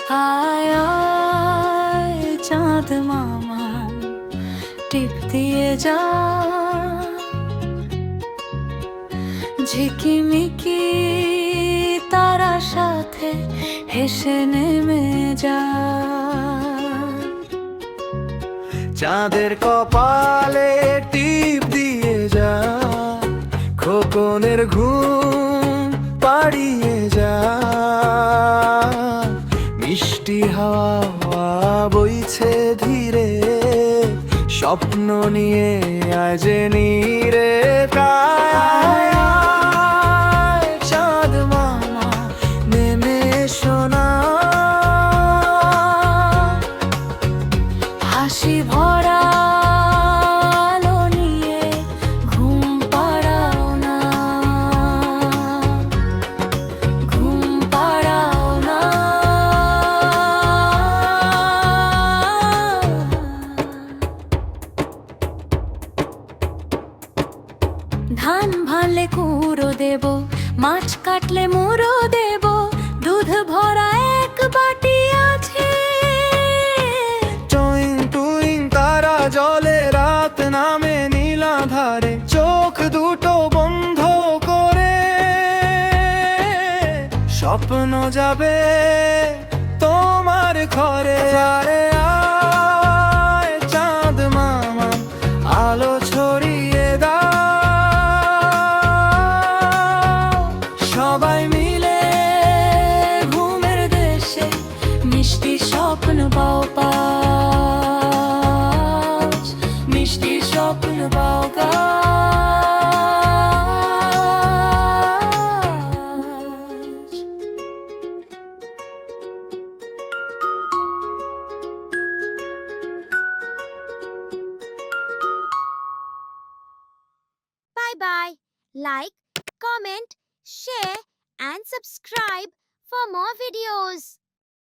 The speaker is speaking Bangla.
আয় আয় চাঁদ মামা টিপ দিয়ে যা, ঝিকিমিকি তারা সাথে হেসে নেমে যা। চাঁদের কপালে টিপ দিয়ে যা, খোকনের ঘুম পাড়িয়ে যা। মিষ্টি হাওয়া বইছে ধীরে, স্বপ্ন নিয়ে আজ নীরে কায়। চাঁদ মামা নেমে শোনা, হাসি ভরা আলো নিয়ে ঘুম পাড়াও না, ঘুম পাড়াও না। ধান ভালে কুড়ো দেব, মাছ কাটলে মুড়ো দেব, দুধ ভরা এক বাটি আছে। টুইং টুইং তারা জলে রাত নামে নীলাধারে, চোখ দুটো বন্ধ করে স্বপ্ন যাবে তোমার ঘরে। আরে আয় চাঁদ মামা আলো ছড়িয়ে দাও, সবাই মিলে ঘুমের দেশে মিষ্টি স্বপ্ন পাও পাও, মিষ্টি স্বপ্ন পাও গাছ। Bye bye. Like, comment, share, and subscribe for more videos.